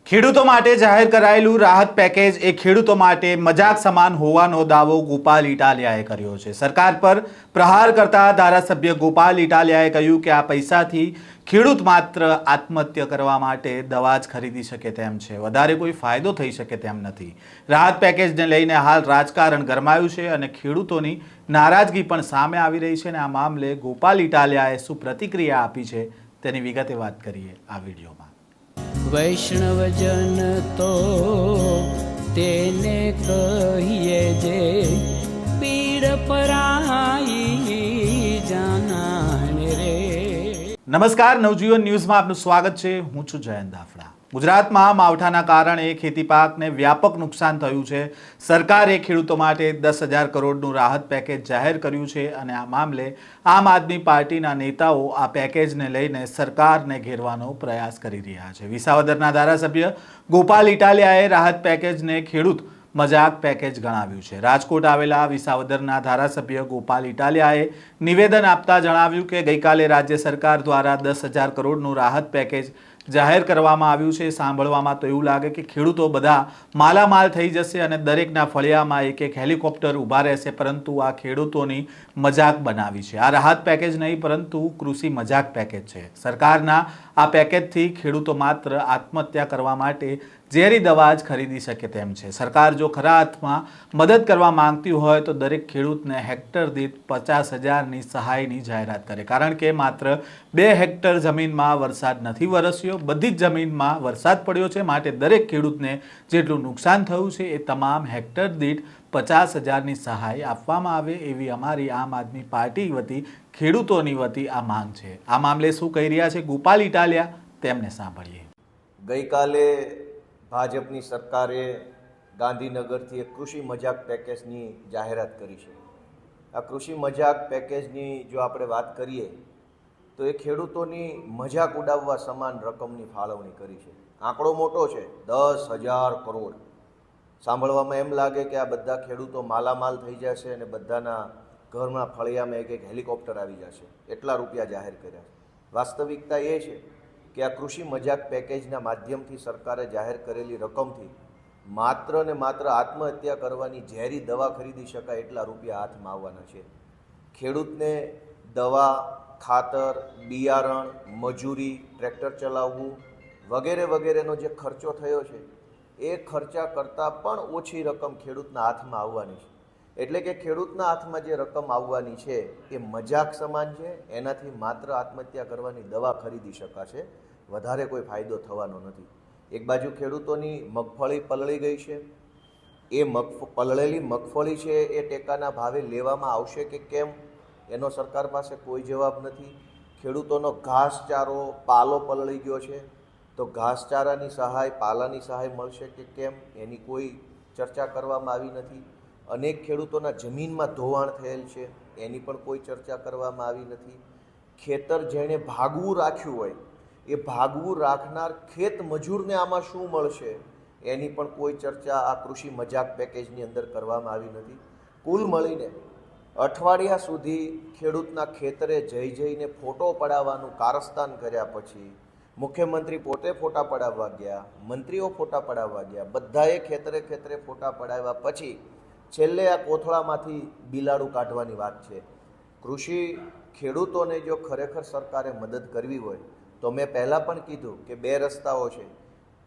ખેડૂતો માટે જાહેર કરાયેલું રાહત પેકેજ એ ખેડૂતો માટે મજાક સમાન હોવાનો દાવો ગોપાલ ઇટાલિયાએ કર્યો છે। સરકાર પર પ્રહાર કરતા ધારાસભ્ય ગોપાલ ઇટાલિયાએ કહ્યું કે આ પૈસાથી ખેડૂત માત્ર આત્મહત્યા કરવા માટે દવા જ ખરીદી શકે તેમ છે, વધારે કોઈ ફાયદો થઈ શકે તેમ નથી। રાહત પેકેજને લઈને હાલ રાજકારણ ગરમાયું છે અને ખેડૂતોની નારાજગી પણ સામે આવી રહી છે અને આ મામલે ગોપાલ ઇટાલિયાએ શું પ્રતિક્રિયા આપી છે તેની વિગતે વાત કરીએ આ વિડીયોમાં। વૈષ્ણવજન તો તેને કહીએ જે પીડ પરાઈ જાનાને રે। નમસ્કાર, નવજીવન ન્યૂઝમાં આપનું સ્વાગત છે। હું છું જયંત દાફડા। ગુજરાતમાં માવઠાના કારણે ખેતી પાકને વ્યાપક નુકસાન થયું છે। સરકારે ખેડૂતો માટે 10,000 કરોડનું રાહત પેકેજ જાહેર કર્યું છે અને આ મામલે આમ આદમી પાર્ટીના નેતાઓ આ પેકેજને લઈને સરકારને ઘેરવાનો પ્રયાસ કરી રહ્યા છે। વિસાવદરના ધારાસભ્ય ગોપાલ ઇટાલિયાએ રાહત પેકેજને ખેડૂત મજાક પેકેજ ગણાવ્યું છે। રાજકોટ આવેલા વિસાવદરના ધારાસભ્ય ગોપાલ ઇટાલિયાએ નિવેદન આપતા જણાવ્યું કે ગઈકાલે રાજ્ય સરકાર દ્વારા 10,000 કરોડનું રાહત પેકેજ જાહેર કરવામાં આવ્યું છે। સાંભળવામાં તો એવું લાગે કે ખેડૂતો બધા માલામાલ થઈ જશે અને દરેકના ફળિયામાં એક એક હેલિકોપ્ટર ઊભા રહેશે, પરંતુ આ ખેડૂતોની મજાક બનાવી છે। આ રાહત પેકેજ નહીં પરંતુ કૃષિ મજાક પેકેજ છે। સરકારના આ પેકેજથી ખેડૂતો માત્ર આત્મહત્યા કરવા માટે ઝેરી દવા જ ખરીદી શકે તેમ છે। સરકાર જો ખરા અર્થમાં મદદ કરવા માંગતી હોય તો દરેક ખેડૂતને હેક્ટર દીઠ 50,000ની સહાયની જાહેરાત કરે, કારણ કે માત્ર 2 હેક્ટર જમીનમાં વરસાદ નથી વરસ્યો, બધી જ જમીનમાં વરસાદ પડ્યો છે। માટે દરેક ખેડૂતને જેટલું નુકસાન થયું છે એ તમામ હેક્ટર દીઠ 50,000ની સહાય આપવામાં આવે એવી અમારી આમ આદમી પાર્ટી વતી ખેડૂતોની વતી આ માંગ છે। આ મામલે શું કહી રહ્યા છે ગોપાલ ઇટાલિયા, તેમને સાંભળીએ। ગઈકાલે ભાજપની સરકારે ગાંધીનગરથી એક કૃષિ મજાક પેકેજની જાહેરાત કરી છે। આ કૃષિ મજાક પેકેજની જો આપણે વાત કરીએ તો એ ખેડૂતોની મજાક ઉડાવવા સમાન રકમની ફાળવણી કરી છે। આંકડો મોટો છે, 10,000 કરોડ। સાંભળવામાં એમ લાગે કે આ બધા ખેડૂતો માલામાલ થઈ જશે અને બધાના ઘરમાં ફળિયામાં એક એક હેલિકોપ્ટર આવી જશે, એટલા રૂપિયા જાહેર કર્યા છે। વાસ્તવિકતા એ છે કે આ કૃષિ મજાક પેકેજના માધ્યમથી સરકારે જાહેર કરેલી રકમથી માત્ર ને માત્ર આત્મહત્યા કરવાની ઝેરી દવા ખરીદી શકાય એટલા રૂપિયા હાથમાં આવવાના છે। ખેડૂતને દવા, ખાતર, બિયારણ, મજૂરી, ટ્રેક્ટર ચલાવવું વગેરે વગેરેનો જે ખર્ચો થયો છે એ ખર્ચા કરતાં પણ ઓછી રકમ ખેડૂતના હાથમાં આવવાની છે। એટલે કે ખેડૂતના હાથમાં જે રકમ આવવાની છે એ મજાક સમાન છે, એનાથી માત્ર આત્મહત્યા કરવાની દવા ખરીદી શકાશે, વધારે કોઈ ફાયદો થવાનો નથી। એક બાજુ ખેડૂતોની મગફળી પલળી ગઈ છે, એ પલળેલી મગફળી છે એ ટેકાના ભાવે લેવામાં આવશે કે કેમ એનો સરકાર પાસે કોઈ જવાબ નથી। ખેડૂતોનો ઘાસચારો, પાલો પલળી ગયો છે તો ઘાસચારાની સહાય, પાલાની સહાય મળશે કે કેમ એની કોઈ ચર્ચા કરવામાં આવી નથી। અનેક ખેડૂતોના જમીનમાં ધોવાણ થયેલ છે, એની પણ કોઈ ચર્ચા કરવામાં આવી નથી। ખેતર જેણે ભાગવું રાખ્યું હોય એ ભાગવું રાખનાર ખેત મજૂરને આમાં શું મળશે એની પણ કોઈ ચર્ચા આ કૃષિ મજાક પેકેજની અંદર કરવામાં આવી નથી। કુલ મળીને અઠવાડિયા સુધી ખેડૂતના ખેતરે જઈને ફોટો પડાવવાનું કારસ્તાન કર્યા પછી મુખ્યમંત્રી પોતે ફોટા પડાવવા ગયા, મંત્રીઓ ફોટા પડાવવા ગયા, બધાએ ખેતરે ખેતરે ફોટા પડાવ્યા પછી છેલ્લે આ કોથળામાંથી બિલાડું કાઢવાની વાત છે। કૃષિ ખેડૂતોને જો ખરેખર સરકારે મદદ કરવી હોય તો મેં પહેલાં પણ કીધું કે 2 રસ્તાઓ છે।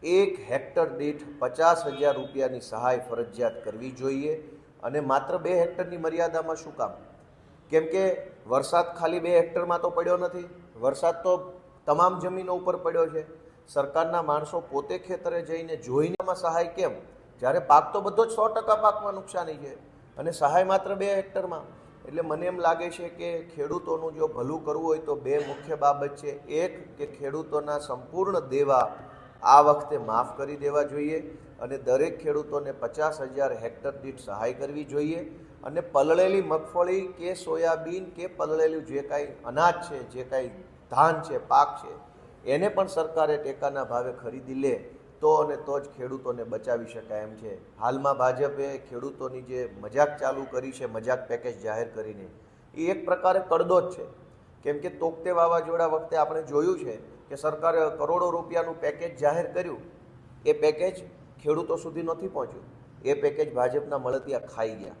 1 હેક્ટર દીઠ 50,000 રૂપિયાની સહાય ફરજિયાત કરવી જોઈએ અને માત્ર 2 હેક્ટરની મર્યાદામાં શું કામ? કેમ કે વરસાદ ખાલી 2 હેક્ટરમાં તો પડ્યો નથી, વરસાદ તો તમામ જમીનો ઉપર પડ્યો છે। સરકારના માણસો પોતે ખેતરે જઈને જોઈને સહાય કેમ, જ્યારે પાક તો બધો જ 100% પાકમાં નુકસાની છે અને સહાય માત્ર 2 હેક્ટરમાં। એટલે મને એમ લાગે છે કે ખેડૂતોનું જો ભલું કરવું હોય તો 2 મુખ્ય બાબત છે। એક કે ખેડૂતોના સંપૂર્ણ દેવા આ વખતે માફ કરી દેવા જોઈએ અને દરેક ખેડૂતોને 50,000 હેક્ટર દીઠ સહાય કરવી જોઈએ અને પલળેલી મગફળી કે સોયાબીન કે પલળેલું જે કાંઈ અનાજ છે, જે કાંઈ ધાન છે, પાક છે, એને પણ સરકારે ટેકાના ભાવે ખરીદી લે તો અને તો જ ખેડૂતોને બચાવી શકાય એમ છે। હાલમાં ભાજપે ખેડૂતોની જે મજાક ચાલુ કરી છે, મજાક પેકેજ જાહેર કરીને, એ એક પ્રકારે કડદો જ છે। કેમ કે તોકતે વાવાઝોડા વખતે આપણે જોયું છે કે સરકારે કરોડો રૂપિયાનું પેકેજ જાહેર કર્યું એ પેકેજ ખેડૂતો સુધી નથી પહોંચ્યું. એ પેકેજ ભાજપના મળતિયા ખાઈ ગયા.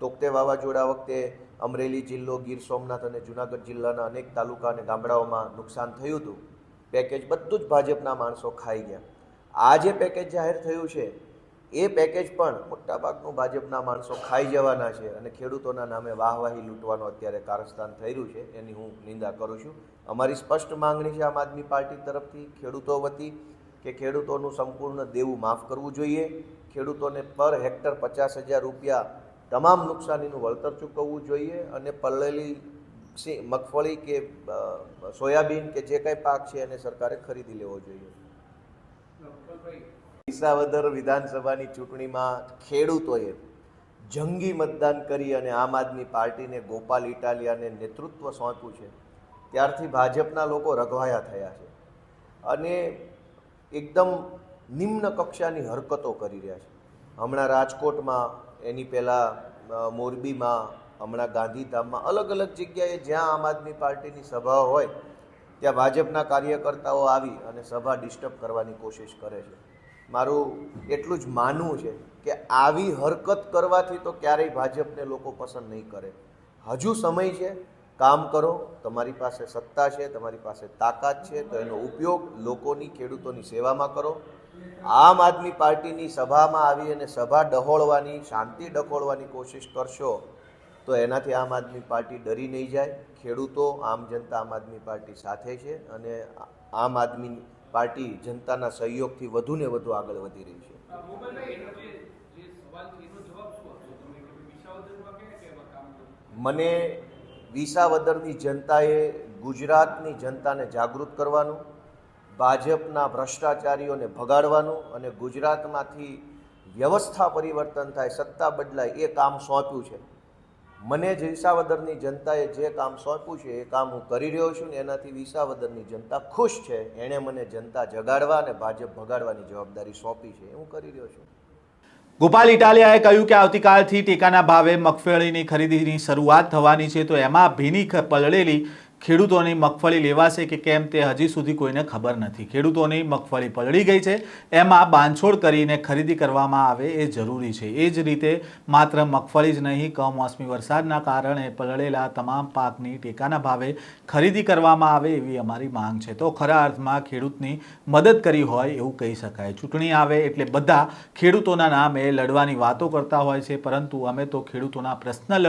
તોકતે વાવાઝોડા વખતે અમરેલી જિલ્લો, ગીર સોમનાથ અને જુનાગઢ જિલ્લાના અનેક તાલુકા અને ગામડાઓમાં નુકસાન થયું હતું. પેકેજ બધું જ ભાજપના માણસો ખાઈ ગયા. આ જે પેકેજ જાહેર થયું છે એ પેકેજ પણ મોટાભાગનું ભાજપના માણસો ખાઈ જવાના છે અને ખેડૂતોના નામે વાહવાહી લૂંટવાનું અત્યારે કારસ્તાન થઈ રહ્યું છે, એની હું નિંદા કરું છું. અમારી સ્પષ્ટ માંગણી છે આમ આદમી પાર્ટી તરફથી ખેડૂતો વતી કે ખેડૂતોનું સંપૂર્ણ દેવું માફ કરવું જોઈએ. ખેડૂતોને પર હેક્ટર 50,000 રૂપિયા તમામ નુકસાનીનું વળતર ચૂકવવું જોઈએ અને પલળેલી મગફળી કે સોયાબીન કે જે કંઈ પાક છે એને સરકારે ખરીદી લેવો જોઈએ. વિસાવદર વિધાનસભાની ચૂંટણીમાં ખેડૂતોએ જંગી મતદાન કરી અને આમ આદમી પાર્ટીને ગોપાલ ઇટાલિયાને નેતૃત્વ સોંપ્યું છે ત્યારથી ભાજપના લોકો રઘવાયા થયા છે અને એકદમ નિમ્ન કક્ષાની હરકતો કરી રહ્યા છે. હમણાં રાજકોટમાં, એની પહેલાં મોરબીમાં, હમણાં ગાંધીધામમાં, અલગ અલગ જગ્યાએ જ્યાં આમ આદમી પાર્ટીની સભા હોય ત્યાં ભાજપના કાર્યકર્તાઓ આવી અને સભા ડિસ્ટર્બ કરવાની કોશિશ કરે છે. મારું એટલું જ માનવું છે કે આવી હરકત કરવાથી તો ક્યારેય ભાજપને લોકો પસંદ નહીં કરે. હજુ સમય છે, કામ કરો. તમારી પાસે સત્તા છે, તમારી પાસે તાકાત છે, તો એનો ઉપયોગ લોકોની, ખેડૂતોની સેવામાં કરો. આમ આદમી પાર્ટીની સભામાં આવી અને સભા ડહોળવાની, શાંતિ ડખોળવાની કોશિશ કરશો તો એનાથી આમ આદમી પાર્ટી ડરી નહીં જાય. ખેડૂતો, આમ જનતા આમ આદમી પાર્ટી સાથે છે અને આમ આદમી પાર્ટી જનતાના સહયોગથી વધુ ને વધુ આગળ વધી રહી છે. મને વિસાવદરની જનતાએ ગુજરાતની જનતાને જાગૃત કરવાનું, ભાજપના ભ્રષ્ટાચારીઓને ભગાડવાનું અને ગુજરાતમાંથી વ્યવસ્થા પરિવર્તન થાય, સત્તા બદલાય એ કામ સોંપ્યું છે. મને જ વિસાવદરની જનતાએ જે કામ સોંપ્યું છે એ કામ હું કરી રહ્યો છું ને એનાથી વિસાવદરની જનતા ખુશ છે. એણે મને જનતા જગાડવા અને ભાજપ ભગાડવાની જવાબદારી સોંપી છે, એ હું કરી રહ્યો છું. ગોપાલ ઇટાલિયાએ કહ્યું કે આવતીકાલથી ટેકાના ભાવે મગફળીની ખરીદીની શરૂઆત થવાની છે, તો એમાં ભીની પલળેલી ખેડૂતોની મગફળી લેવાશે કે કેમ તે હજી સુધી કોઈને ખબર નથી. ખેડૂતોની મગફળી પલળી ગઈ છે, એમાં બાંધછોડ કરીને ખરીદી કરવામાં આવે એ જરૂરી છે. એ જ રીતે માત્ર મગફળી જ નહીં, કમોસમી વરસાદના કારણે પલળેલા તમામ પાકની ટેકાના ભાવે ખરીદી કરવામાં આવે એવી અમારી માંગ છે. તો ખરા અર્થમાં ખેડૂતની મદદ કરી હોય એવું કહી શકાય. ચૂંટણી આવે એટલે બધા ખેડૂતોના નામે લડવાની વાતો કરતા હોય છે, પરંતુ અમે તો ખેડૂતોના પ્રશ્ન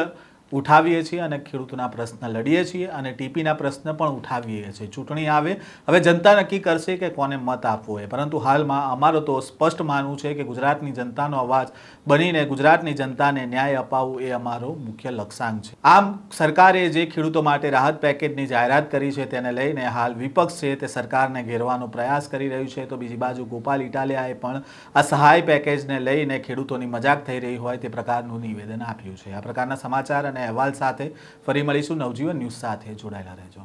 ઉઠાવીએ છીએ અને ખેડૂતોના પ્રશ્ન લડીએ છીએ અને ટીપીના પ્રશ્ન પણ ઉઠાવીએ છીએ. ચૂંટણી આવે, હવે જનતા નક્કી કરશે કે કોને મત આપવો હોય, પરંતુ હાલમાં અમારો તો સ્પષ્ટ માનવું છે કે ગુજરાતની જનતાનો અવાજ બનીને ગુજરાતની જનતાને ન્યાય અપાવવું એ અમારો મુખ્ય લક્ષ્યાંક છે. આમ સરકારે જે ખેડૂતો માટે રાહત પેકેજની જાહેરાત કરી છે તેને લઈને હાલ વિપક્ષ છે તે સરકારને ઘેરવાનો પ્રયાસ કરી રહ્યું છે, તો બીજી બાજુ ગોપાલ ઇટાલિયાએ પણ આ સહાય પેકેજને લઈને ખેડૂતોની મજાક થઈ રહી હોય તે પ્રકારનું નિવેદન આપ્યું છે. આ પ્રકારના સમાચાર અને અહેવાલ સાથે ફરી મળીશું. નવજીવન ન્યૂઝ સાથે જોડાયેલા રહેજો.